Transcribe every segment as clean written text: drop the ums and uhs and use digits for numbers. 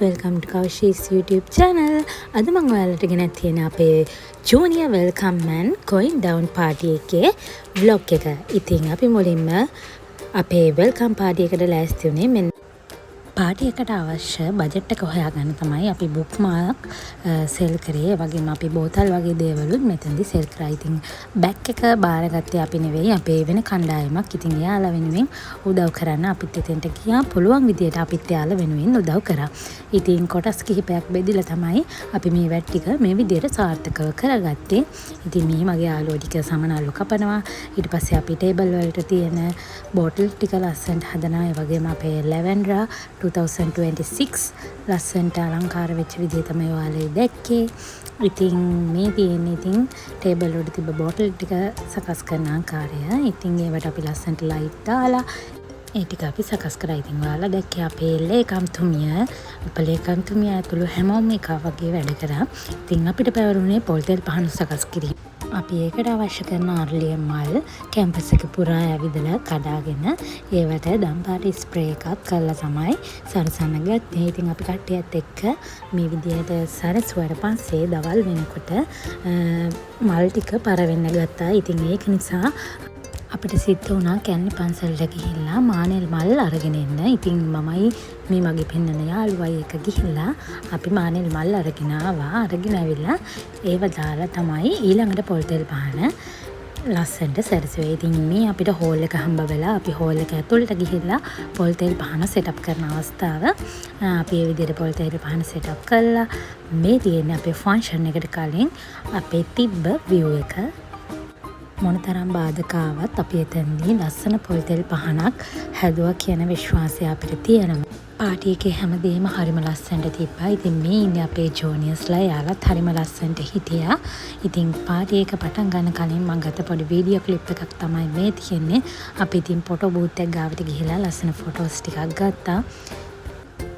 welcome to Kaushik's YouTube channel. අද මම ඔයාලට ගෙනත් තියෙන අපේ junior welcome man going down party එකේ vlog එක. ඉතින් අපි මුලින්ම අපේ welcome party එකට ලෑස්ති වුණේ මෙන්න පාටි එකට අවශ්‍ය බජට් එක හොයාගන්න තමයි අපි bookmark සෙල් කරේ. ඒ වගේම අපි බෝතල් වගේ දේවලුත් මෙතනදී සෙල් කරා. ඉතින් බෑග් එක බාරගත්තේ අපි නෙවෙයි අපේ වෙන කණ්ඩායමක්. ඉතින් එයාලා වෙනුවෙන් උදව් කරන්න අපිත් එතෙන්ට ගියා. පුළුවන් විදියට අපිත් එයාලා වෙනුවෙන් උදව් කරා. ඉතින් කොටස් කිහිපයක් බෙදලා තමයි අපි මේ වැඩ ටික මේ විදියට සාර්ථකව කරගත්තේ. ඉතින් මේ මගේ යාළුවෝ ටික සමනල්ලු කපනවා. ඊට පස්සේ අපි ටේබල් වලට තියෙන බෝටල් ටික ලස්සනට හදනවා. ඒ වගේම අපේ ලැවෙන්ඩර් 2026 ලස්සනට අලංකාර වෙච්ච විදිය තමයි ඔයාලා දැක්කේ. ඉතින් මේ තියෙන්නේ ඉතින් ටේබල් වල තිබ්බ බෝටල් ටික සකස් කරන ආකාරය. ඉතින් ඒවට අපි ලස්සනට ලයිට් දාලා ඒ ටික අපි සකස් කරා. ඉතින් ඔයාලා දැක්කේ අපේ ලේකම්තුමිය උපලේකම්තුමිය ඇතුළු හැමෝම එක වගේ වැඩ කරා. ඉතින් අපිට පැවරුනේ පොල් තෙල් පහන් සකස් කිරීම. අපි ඒකට අවශ්‍ය කරන අර්ලිය මල් කැම්පස් එක පුරා ඇවිදලා කඩාගෙන ඒවට දම්පාටි ස්ප්‍රේ එකක් කරලා තමයි සරසන්න ගත්තේ. ඉතින් අපි කට්ටියත් එක්ක මේ විදිහට සරසුවාට පස්සේ දවල් වෙනකොට මල් ටික පරවෙන්න ගත්තා. ඉතින් ඒක නිසා අපිට සිද්ධ වුණා කැන්ලි පන්සලට ගිහිල්ලා මානෙල් මල් අරගෙන එන්න. ඉතින් මමයි මේ මගේ පෙන්නන යාළුවයි එක ගිහිල්ලා අපි මානෙල් මල් අරගෙන ආවා. අරගෙන ඇවිල්ලා ඒව දාලා තමයි ඊළඟට පොල් තෙල් පහන ලස්සනට සැරසුවේ. ඉතින් මේ අපිට හෝල් එක හම්බ වෙලා අපි හෝල් එක ඇතුළට ගිහිල්ලා පොල් තෙල් පහන සෙටප් කරන අවස්ථාව අපි මේ විදිහට පොල් තෙල් පහන සෙටප් කළා. මේ තියෙන්නේ අපේ ෆන්ක්ෂන් එකට කලින් අපේ තිබ්බ view එක. මොනතරම් බාධකාවත් අපි එතනදී ලස්සන පොල් තෙල් පහනක් හැදුවා කියන විශ්වාසය අපිට තියෙනවා. පාටි එකේ හැමදේම හරිම ලස්සනට තිබ්බා. ඉතින් මේ ඉන්නේ අපේ ජූනියර්ස්ලා. යාළුවත් හරිම ලස්සනට හිටියා. ඉතින් පාටි එක පටන් ගන්න කලින් මම ගත්ත පොඩි වීඩියෝ ක්ලිප් එකක් තමයි මේ තියෙන්නේ. අපි ඉතින් ෆොටෝ බූත් එක ගාවට ගිහිලා ලස්සන ෆොටෝස් ටිකක් ගත්තා.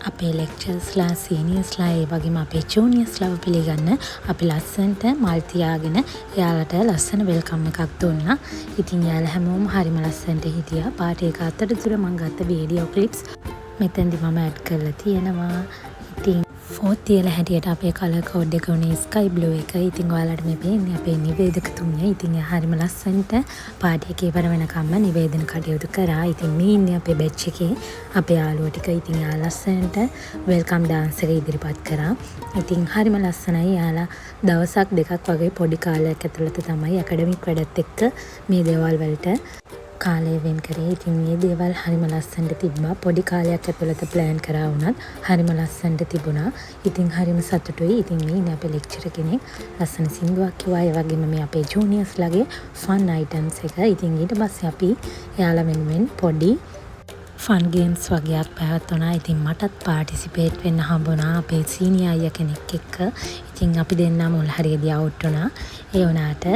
අපේ ලෙක්චර්ස්ලා සීනියර්ස්ලා ඒ වගේම අපේ ජූනියර්ස්ලාව පිළිගන්න අපි ලස්සනට මල් තියාගෙන එයාලට ලස්සන වෙල්කම් එකක් දුන්නා. ඉතින් යාළුවා හැමෝම හරිම ලස්සනට හිටියා. පාටි එක අතරතුර මම ගත්ත වීඩියෝ ක්ලිප්ස් මෙතෙන්දි මම ඇඩ් කරලා තියෙනවා. ඉතින් ෆෝත් තියලා හැටියට අපේ කලර් කෝඩ් එක උනේ ස්කයි බ්ලූ එක. ඉතින් ඔයාලට මේ පේන්නේ අපේ නිවේදකතුමිය. ඉතින් එයා හරිම ලස්සනට පාටි එකේ ඉවර වෙනකම්ම නිවේදන කටයුතු කරා. ඉතින් මේ ඉන්නේ අපේ බැච් එකේ අපේ යාළුවෝ ටික. ඉතින් එයා ලස්සනට වෙල්කම් ඩාන්ස් එක ඉදිරිපත් කරා. ඉතින් හරිම ලස්සනයි. යාලා දවසක් දෙකක් වගේ පොඩි කාලයක් ඇතුළත තමයි ඇකඩමික් වැඩත් එක්ක මේ දේවල් වලට කාලය වෙන් කරේ. ඉතින් මේ දේවල් හරිම ලස්සනට තිබ්බා. පොඩි කාලයක් ඇතුළත ප්ලෑන් කරා වුණත් හරිම ලස්සනට තිබුණා. ඉතින් හරිම සතුටුයි. ඉතින් මේ ඉන්නේ අපේ ලෙක්චර් කෙනෙක් ලස්සන සින්දුවක් කිව්වා. ඒ වගේම මේ අපේ ජූනියර්ස්ලාගේ ෆන් අයිටම්ස් එක. ඉතින් ඊට පස්සේ අපි එයාලා වෙනුවෙන් පොඩි ෆන් ගේම්ස් වගේක් පැවැත්වුණා. ඉතින් මටත් පාටිසිපේට් වෙන්න හම්බුණා අපේ සීනියර් අයියා කෙනෙක් එක්ක. ඉතින් අපි දෙන්නා මුල් හරියදී අවුට් වුණා. ඒ වුණාට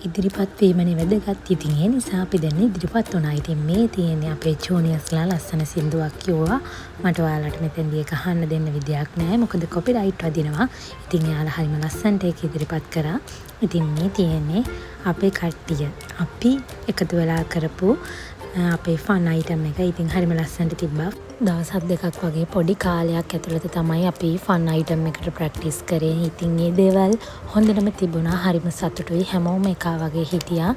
ඉදිරිපත් වීමනේ වැදගත්. ඉතින් ඒ නිසා අපි දැන් ඉදිරිපත් වුණා. ඉතින් මේ තියෙන්නේ අපේ ජූනියර්ස්ලා ලස්සන සින්දුවක් කිව්වා. මට ඔයාලට මෙතෙන්දී ඒක අහන්න දෙන්න විදියක් නැහැ. මොකද කොපිරයිට් වදිනවා. ඉතින් එයාලා හරිම ලස්සනට ඒක ඉදිරිපත් කරා. ඉතින් මේ තියෙන්නේ අපේ කට්ටිය අපි එකතු වෙලා කරපු අපේ ෆන් අයිටම් එක. ඉතින් හරිම ලස්සනට තිබ්බා. දවස් දෙකක් වගේ පොඩි කාලයක් ඇතුළත තමයි අපි ෆන් අයිටම් එකට ප්‍රැක්ටිස් කරේ. ඉතින් මේ දේවල් හොඳටම තිබුණා. හරිම සතුටුයි. හැමෝම එකා වගේ හිටියා.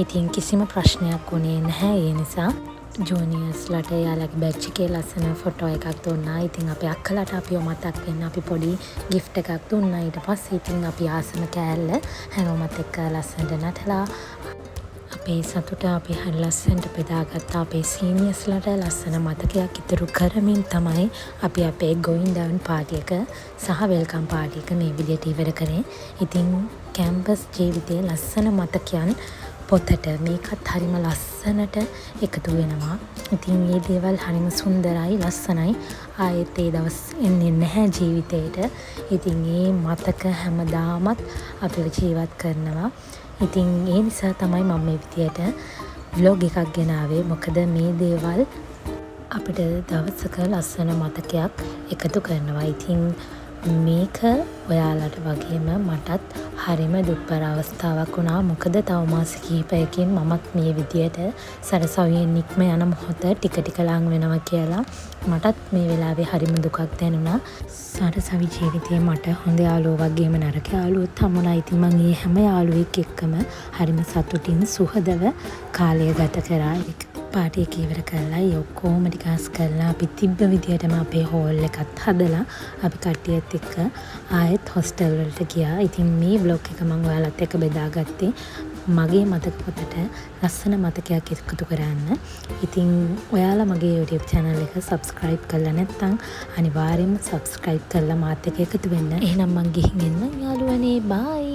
ඉතින් කිසිම ප්‍රශ්නයක් වුණේ නැහැ. ඒ නිසා ජූනියර්ස්ලාට යාළුවගේ බැච් එකේ ලස්සන ෆොටෝ එකක් දුන්නා. ඉතින් අපේ අක්කලාට අපිව මතක් වෙන්න අපි පොඩි gift එකක් දුන්නා. ඊට පස්සේ ඉතින් අපි ආසම කෑල්ල හැමෝමත් එක්ක ලස්සනට නටලා අපේ සතුට අපි හරි ලස්සනට බෙදාගත්තා. අපේ සීනියර්ස්ලාට ලස්සන මතකයක් ඉතුරු කරමින් තමයි අපි අපේ going down party එක සහ welcome party එක මේ විදිහට ඉවර කරේ. ඉතින් කැම්පස් ජීවිතයේ ලස්සන මතකයන් පොතට මේකත් හරිම ලස්සනට එකතු වෙනවා. ඉතින් මේ දේවල් හරිම සුන්දරයි ලස්සනයි. ආයෙත් ඒ දවස් එන්නේ නැහැ ජීවිතේට. ඉතින් මේ මතක හැමදාමත් අපිව ජීවත් කරනවා. ඉතින් ඒ නිසා තමයි මම මේ විදියට vlog එකක් ගෙනාවේ. මොකද මේ දේවල් අපිට දවසක ලස්සන මතකයක් එකතු කරනවා. ඉතින් මේක ඔයාලට වගේම මටත් හරිම දුක්බර අවස්ථාවක් වුණා. මොකද තව මාස කිහිපයකින් මමත් මේ විදියට සරසවියෙන් නික්ම යන මොහොත ටික ටික ලං වෙනවා කියලා මටත් මේ වෙලාවේ හරිම දුකක් දැනුණා. සරසවි ජීවිතේ මට හොඳ යාළුවෝ වගේම නරක යාළුවොත් හම්බුණා. ඉතින් මම මේ හැම යාළුවෙක් එක්කම හරිම සතුටින් සුහදව කාලය ගත කරා. පාටි එක ඉවර කරලා ඒ ඔක්කොම ටික අස් කරලා අපි තිබ්බ විදියටම අපේ හෝල් එකත් හදලා අපි කට්ටියත් එක්ක ආයෙත් හොස්ටල් වලට ගියා. ඉතින් මේ බ්ලොග් එක මම ඔයාලත් එක්ක බෙදාගත්තේ මගේ මතක පොතට ලස්සන මතකයක් එකතු කරන්න. ඉතින් ඔයාලා මගේ YouTube channel එක subscribe කරලා නැත්නම් අනිවාර්යෙන්ම subscribe කරලා මාත් එක්ක එකතු වෙන්න. එහෙනම් මං ගිහින් එන්න යාළුවනේ. bye.